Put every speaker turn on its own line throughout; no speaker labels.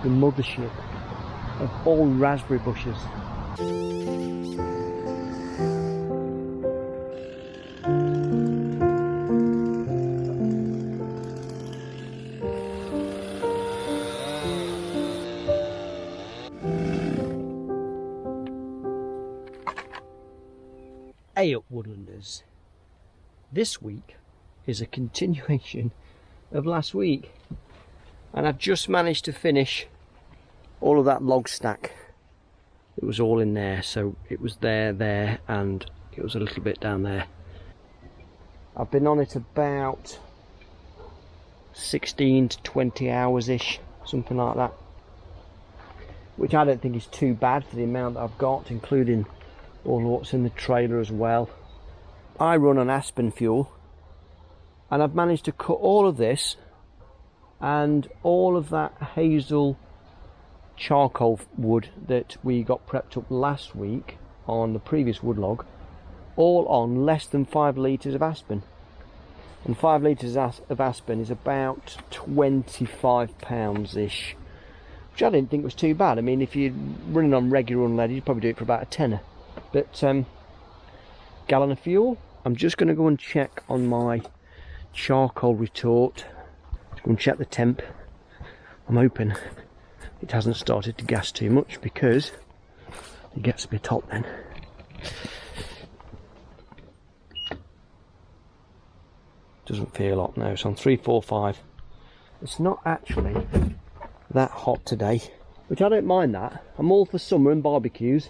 the Mothership of all raspberry bushes. Ayup Woodlanders. This week is a continuation of last week, and I've just managed to finish all of that log stack. It was all in there, so it was there, and it was a little bit down there. I've been on it about 16 to 20 hours ish, something like that, which I don't think is too bad for the amount that I've got, including all what's in the trailer as well. I run on aspen fuel, and I've managed to cut all of this and all of that hazel charcoal wood that we got prepped up last week on the previous wood log, all on less than 5 litres of aspen. And 5 litres of aspen is about £25 ish, which I didn't think was too bad. I mean, if you're running on regular unleaded, you'd probably do it for about a tenner. But gallon of fuel. I'm just going to go and check on my charcoal retort. Go and check the temp. I'm hoping it hasn't started to gas too much, because it gets a bit hot then. Doesn't feel hot now. It's on 345. It's not actually that hot today, which I don't mind that. I'm all for summer and barbecues,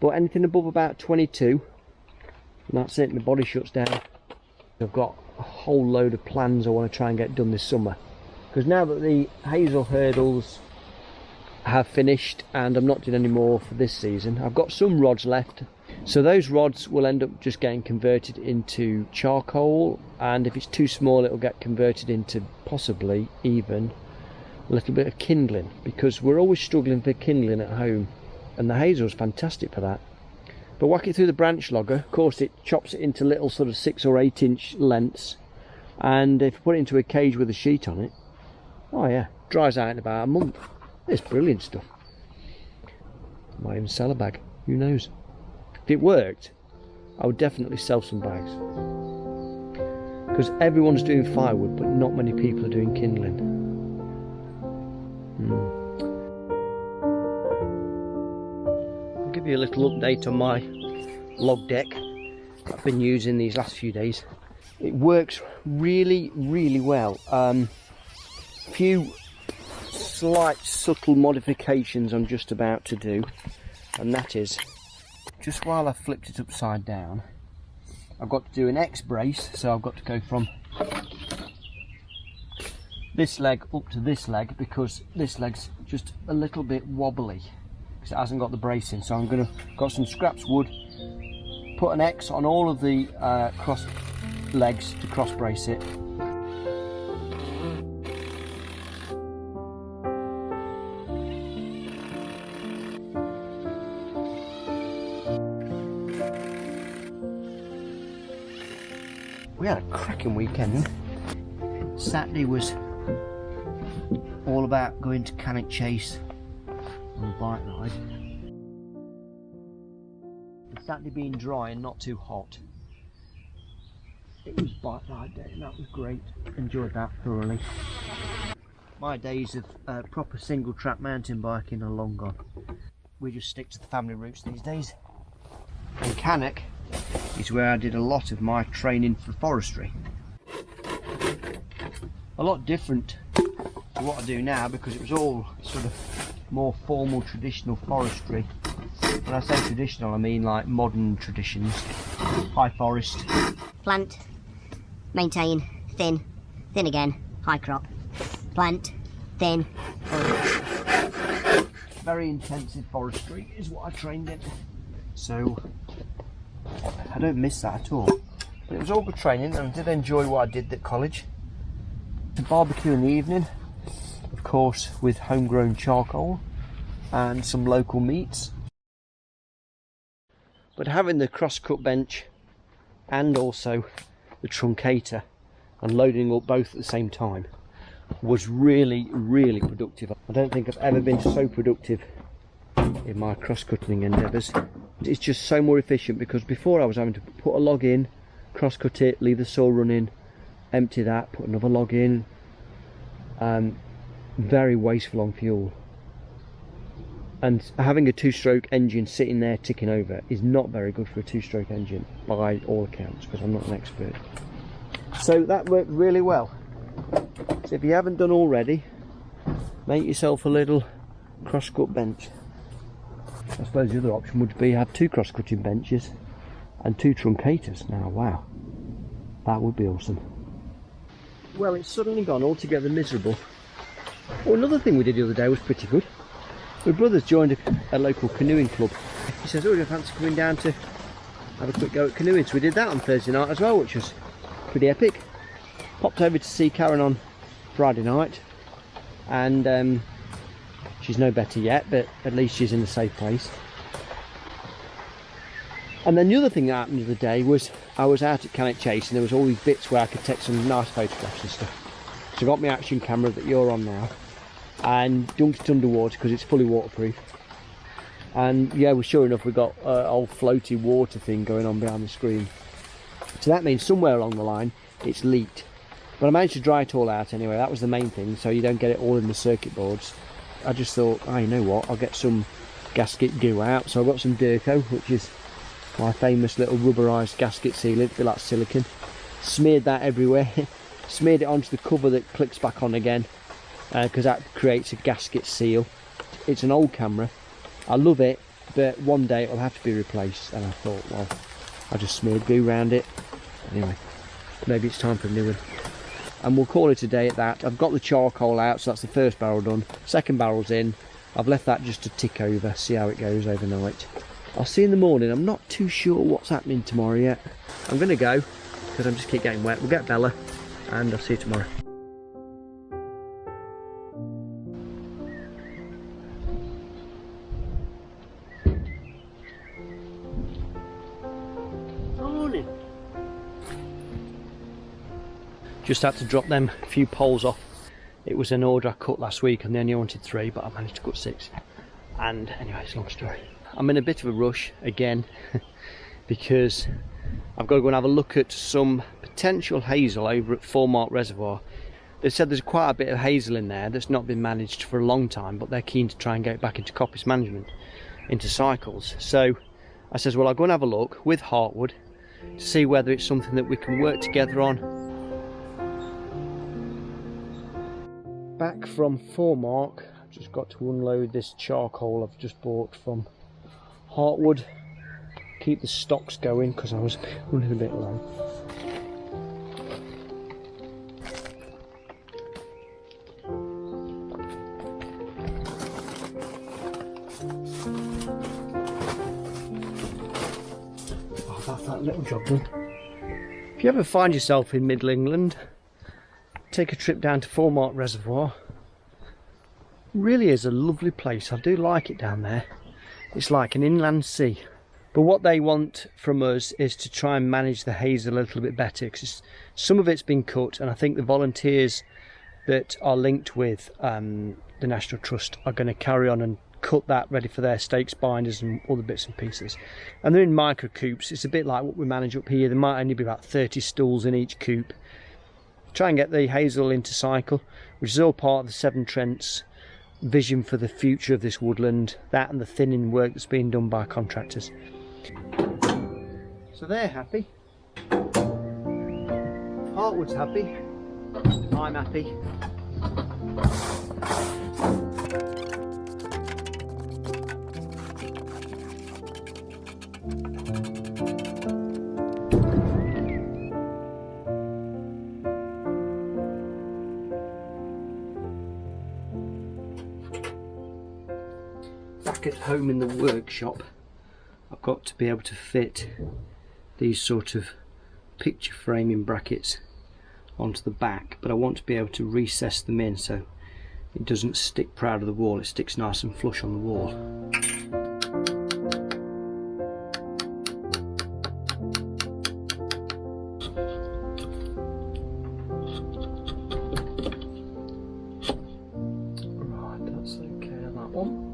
but anything above about 22, and that's it, my body shuts down. I've got a whole load of plans I want to try and get done this summer, because now that the hazel hurdles have finished and I'm not doing any more for this season, I've got some rods left, so those rods will end up just getting converted into charcoal, and if it's too small it'll get converted into possibly even a little bit of kindling, because we're always struggling for kindling at home, and the hazel is fantastic for that. But whack it through the branch logger, of course it chops it into little sort of 6 or 8 inch lengths, and if you put it into a cage with a sheet on it, oh yeah, dries out in about a month. It's brilliant stuff. Might even sell a bag, who knows. If it worked, I would definitely sell some bags, because everyone's doing firewood but not many people are doing kindling. I'll give you a little update on my log deck I've been using these last few days. It works really well. Few slight subtle modifications I'm just about to do, and that is, just while I've flipped it upside down, I've got to do an X brace, so I've got to go from this leg up to this leg, because this leg's just a little bit wobbly because it hasn't got the bracing. So I'm got some scraps wood, put an X on all of the cross legs to cross brace it. We had a cracking weekend. Saturday was all about going to Cannock Chase on a bike ride. The Saturday being dry and not too hot, it was bike ride day, and that was great. Enjoyed that thoroughly. My days of proper single track mountain biking are long gone. We just stick to the family routes these days. And Cannock is where I did a lot of my training for forestry. A lot different to what I do now, because it was all sort of more formal traditional forestry. When I say traditional, I mean like modern traditions. High forest.
Plant, maintain, thin, thin again, high crop. Plant, thin,
very intensive forestry is what I trained in. So I don't miss that at all. But it was all good training, and I did enjoy what I did at college. The barbecue in the evening, of course, with homegrown charcoal and some local meats. But having the cross-cut bench and also the truncator and loading up both at the same time, was really, really productive. I don't think I've ever been so productive in my cross-cutting endeavours. It's just so more efficient, because before I was having to put a log in, cross-cut it, leave the saw running, empty that, put another log in. Very wasteful on fuel. And having a two-stroke engine sitting there ticking over is not very good for a two-stroke engine by all accounts, because I'm not an expert. So that worked really well. So if you haven't done already, make yourself a little cross-cut bench. I suppose the other option would be have 2 cross-cutting benches and 2 truncators. Now, wow, that would be awesome. Well, it's suddenly gone altogether miserable. Oh, another thing we did the other day was pretty good. My brother's joined a local canoeing club. He says, oh, do you fancy coming down to have a quick go at canoeing? So we did that on Thursday night as well, which was pretty epic. Popped over to see Karen on Friday night, and she's no better yet, but at least she's in a safe place. And then the other thing that happened the other day was I was out at Cannock Chase, and there was all these bits where I could take some nice photographs and stuff. So I got my action camera that you're on now and dunked it underwater because it's fully waterproof. And yeah, well, sure enough, we got an old floaty water thing going on behind the screen. So that means somewhere along the line it's leaked. But I managed to dry it all out anyway. That was the main thing, so you don't get it all in the circuit boards. I just thought, oh, you know what, I'll get some gasket goo out. So I got some Durco, which is my famous little rubberised gasket sealant, a bit like silicone. Smeared that everywhere. Smeared it onto the cover that clicks back on again, because that creates a gasket seal. It's an old camera. I love it, but one day it'll have to be replaced. And I thought, well, I just smeared goo around it. Anyway, maybe it's time for a new one. And we'll call it a day at that. I've got the charcoal out, so that's the first barrel done. Second barrel's in. I've left that just to tick over, see how it goes overnight. I'll see you in the morning. I'm not too sure what's happening tomorrow yet. I'm going to go, because I'm just keep getting wet. We'll get Bella, and I'll see you tomorrow. Morning. Just had to drop them few poles off. It was an order I cut last week, and they only wanted 3, but I managed to cut 6. And anyway, it's a long story. I'm in a bit of a rush again because I've got to go and have a look at some potential hazel over at Foremark Reservoir. They said there's quite a bit of hazel in there that's not been managed for a long time, but they're keen to try and get it back into coppice management, into cycles. So I says, well, I'll go and have a look with Heartwood to see whether it's something that we can work together on. Back from Foremark, I've just got to unload this charcoal I've just bought from Heartwood. Keep the stocks going because I was running a bit low. Oh, that's that little job done. If you ever find yourself in Middle England, take a trip down to Foremark Reservoir. Really is a lovely place. I do like it down there. It's like an inland sea. But what they want from us is to try and manage the hazel a little bit better, because some of it's been cut, and I think the volunteers that are linked with the National Trust are going to carry on and cut that ready for their stakes, binders and all the bits and pieces. And they're in micro coops. It's a bit like what we manage up here. There might only be about 30 stools in each coop. Try and get the hazel into cycle, which is all part of the Severn Trent's vision for the future of this woodland, that and the thinning work that's being done by contractors. So they're happy, Heartwood's happy, I'm happy. Back at home in the workshop, I've got to be able to fit these sort of picture framing brackets onto the back, but I want to be able to recess them in so it doesn't stick proud of the wall, it sticks nice and flush on the wall. one.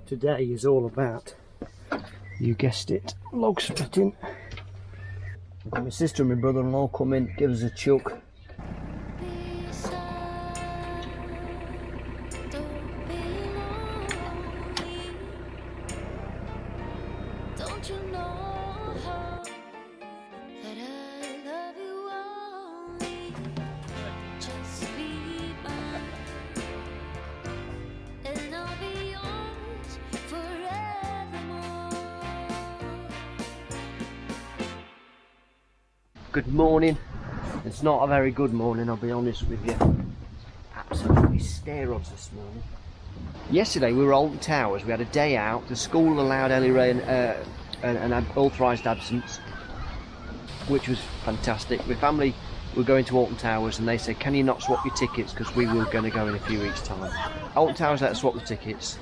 Today is all about, you guessed it, log splitting. My sister and my brother-in-law come in, give us a chuck. Good morning. It's not a very good morning, I'll be honest with you. Absolutely stare odds this morning. Yesterday we were at Alton Towers, we had a day out. The school allowed Ellie Ray an authorised absence, which was fantastic. My family were going to Alton Towers and they said, can you not swap your tickets, because we were going to go in a few weeks' time. Alton Towers let us swap the tickets,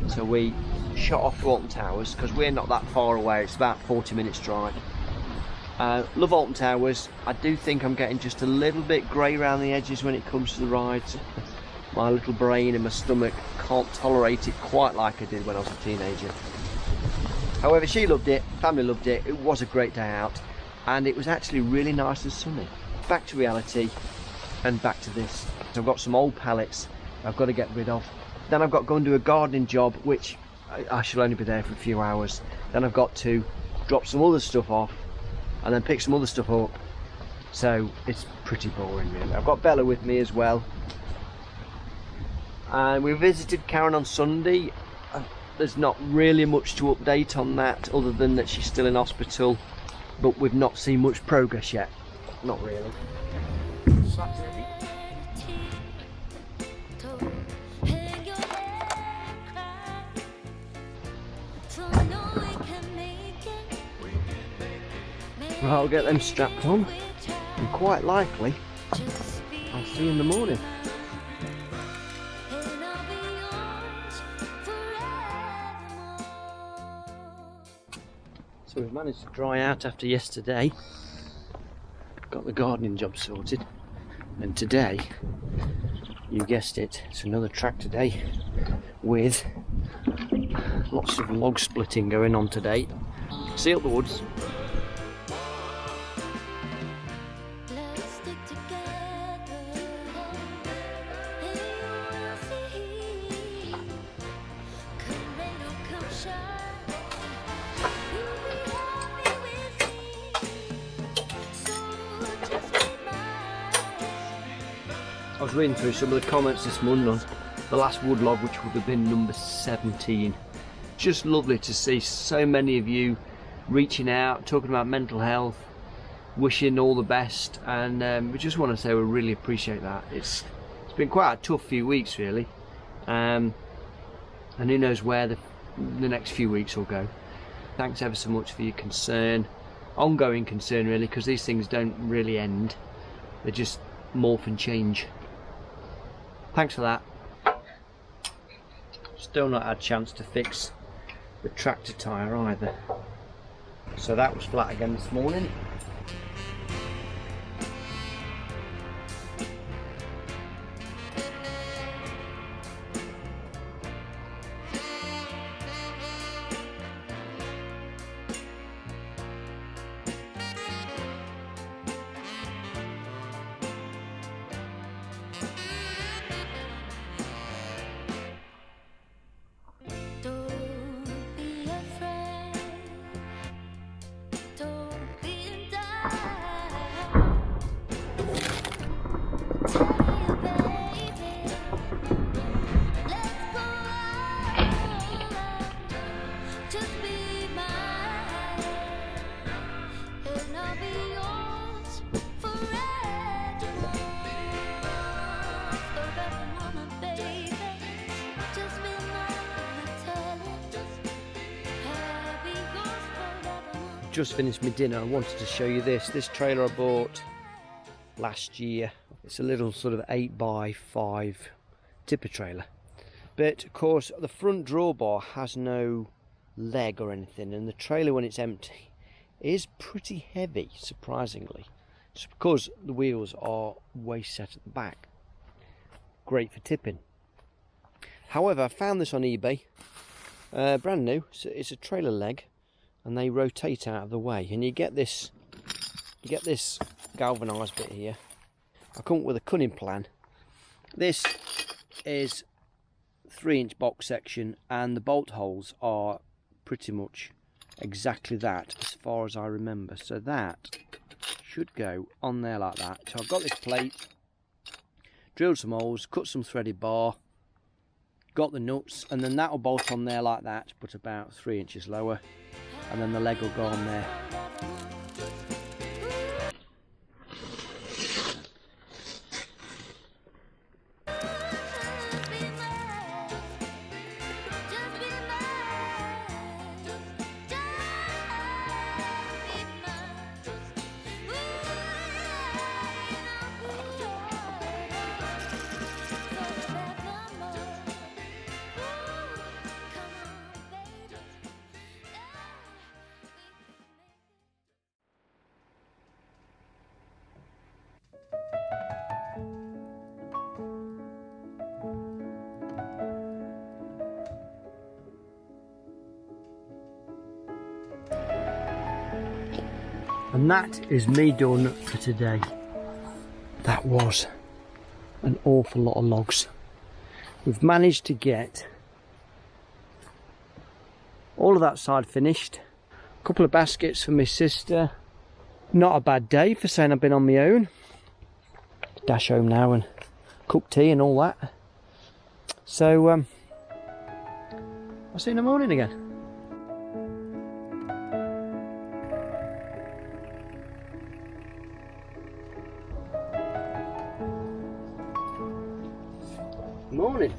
so we shot off to Alton Towers, because we're not that far away, it's about 40 minutes drive. Love Alton Towers. I do think I'm getting just a little bit grey around the edges when it comes to the rides. My little brain and my stomach can't tolerate it quite like I did when I was a teenager. However, she loved it, family loved it, it was a great day out, and it was actually really nice and sunny. Back to reality, and back to this. So I've got some old pallets I've got to get rid of. Then I've got to go and do a gardening job, which I shall only be there for a few hours. Then I've got to drop some other stuff off, and then pick some other stuff up. So it's pretty boring really. I've got Bella with me as well. And we visited Karen on Sunday. There's not really much to update on that, other than that she's still in hospital, but we've not seen much progress yet. Not really. Right, I'll get them strapped on, and quite likely I'll see you in the morning. So we've managed to dry out after yesterday, got the gardening job sorted, and today, you guessed it, it's another tractor day with lots of log splitting going on today. See you up the woods. I was reading through some of the comments this morning on the last wood log, which would have been number 17. Just lovely to see so many of you reaching out, talking about mental health, wishing all the best, and we just want to say we really appreciate that. It's been quite a tough few weeks really, and who knows where the next few weeks will go. Thanks ever so much for your concern, ongoing concern really, because these things don't really end, they just morph and change. Thanks for that. Still not had a chance to fix the tractor tyre either, so that was flat again this morning. just finished my dinner. I wanted to show you this trailer I bought last year. It's a little sort of 8x5 tipper trailer, but of course the front drawbar has no leg or anything, and the trailer when it's empty is pretty heavy, surprisingly. It's because the wheels are way set at the back. Great for tipping. However, I found this on eBay, brand new. So it's a trailer leg, and they rotate out of the way, and you get this galvanised bit here. I come up with a cunning plan. This is 3-inch box section, and the bolt holes are pretty much exactly that as far as I remember. So that should go on there like that. So I've got this plate, drilled some holes, cut some threaded bar, got the nuts, and then that will bolt on there like that, but about 3 inches lower, and then the leg will go on there. And that is me done for today. That was an awful lot of logs. We've managed to get all of that side finished. A couple of baskets for my sister. Not a bad day for saying I've been on my own. Dash home now and cook tea and all that. So I'll see you in the morning again. Morning.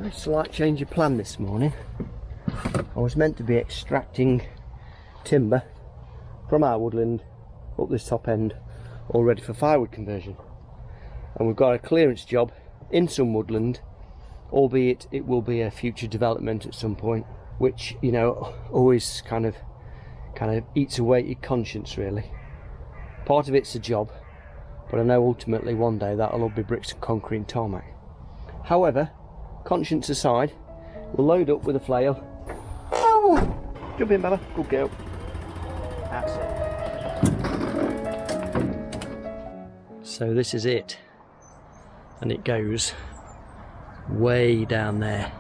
A slight change of plan this morning. I was meant to be extracting timber from our woodland up this top end, all ready for firewood conversion, and we've got a clearance job in some woodland, albeit it will be a future development at some point, which, you know, always kind of eats away at your conscience really. Part of it's a job, but I know ultimately one day that'll all be bricks and concrete and tarmac. However, conscience aside, we'll load up with a flail. Oh, jump in, Bella. Good girl. That's it. So this is it, and it goes way down there.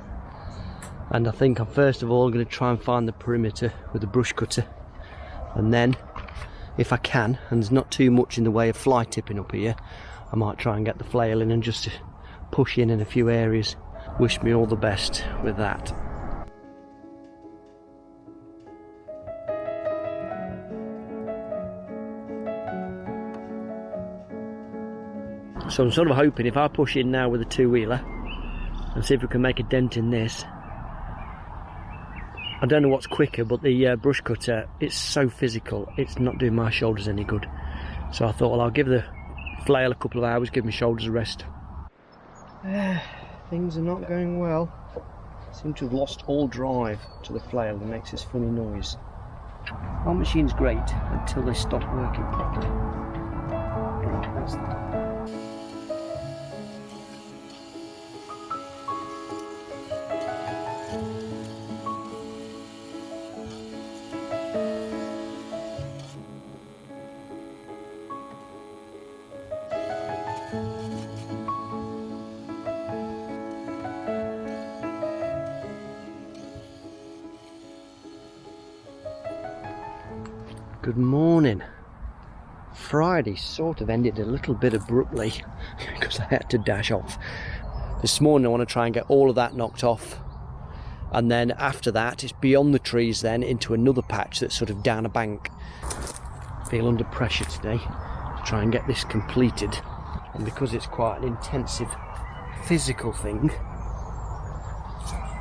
And I think I'm first of all going to try and find the perimeter with the brush cutter, and then, if I can, and there's not too much in the way of fly tipping up here, I might try and get the flail in and just push in a few areas. Wish me all the best with that. So I'm sort of hoping if I push in now with a 2-wheeler and see if we can make a dent in this. I don't know what's quicker, but the brush cutter, it's so physical, it's not doing my shoulders any good. So I thought, well, I'll give the flail a couple of hours, give my shoulders a rest. Things are not going well. Seem to have lost all drive to the flail that makes this funny noise. Our machine's great until they stop working properly. Right, that's that. Good morning. Friday sort of ended a little bit abruptly because I had to dash off. This morning I want to try and get all of that knocked off, and then after that it's beyond the trees then into another patch that's sort of down a bank. I feel under pressure today to try and get this completed, and because it's quite an intensive physical thing,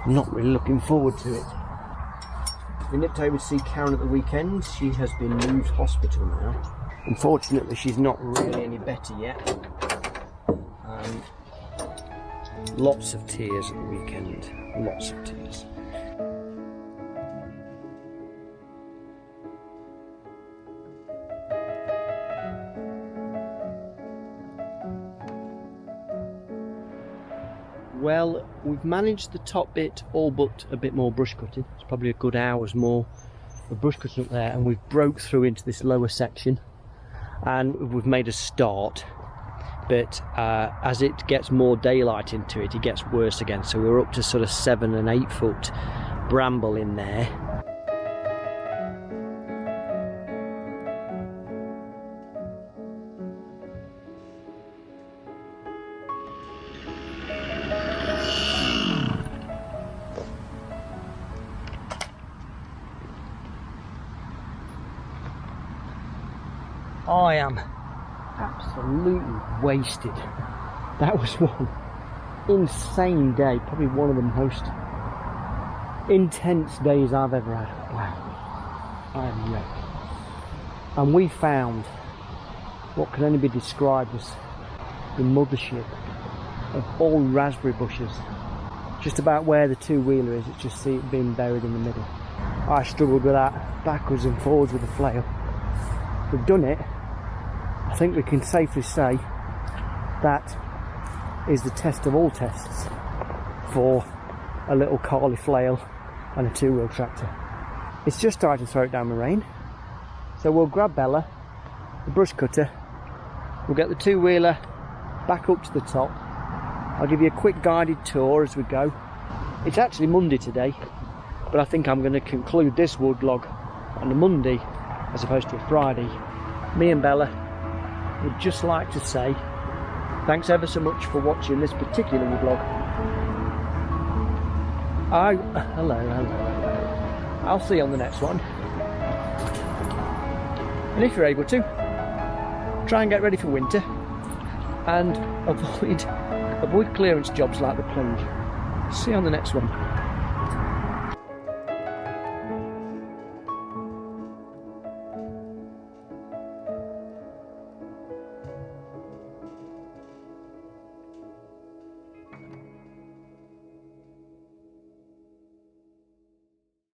I'm not really looking forward to it. We nipped over to see Karen at the weekend. She has been moved hospital now. Unfortunately, she's not really any better yet. Lots of tears at the weekend. Lots of tears. Well, we've managed the top bit all but a bit more brush cutting. It's probably a good hour's more of brush cutting up there, and we've broke through into this lower section and we've made a start. But as it gets more daylight into it, it gets worse again. So we're up to sort of 7 and 8 foot bramble in there. I am absolutely wasted. That was one insane day, probably one of the most intense days I've ever had. Wow, I am wrecked. And we found what can only be described as the mothership of all raspberry bushes. Just about where the two-wheeler is, it's just see it being buried in the middle. I struggled with that backwards and forwards with a flail. We've done it. I think we can safely say that is the test of all tests for a little Carley flail and a two-wheel tractor. It's just starting to throw it down the rain, so we'll grab Bella, the brush cutter, we'll get the two-wheeler back up to the top. I'll give you a quick guided tour as we go. It's actually Monday today, but I think I'm going to conclude this wood log on a Monday as opposed to a Friday. Me and Bella would just like to say thanks ever so much for watching this particular vlog. Hello. I'll see you on the next one. And if you're able to, try and get ready for winter and avoid clearance jobs like the plunge. See you on the next one.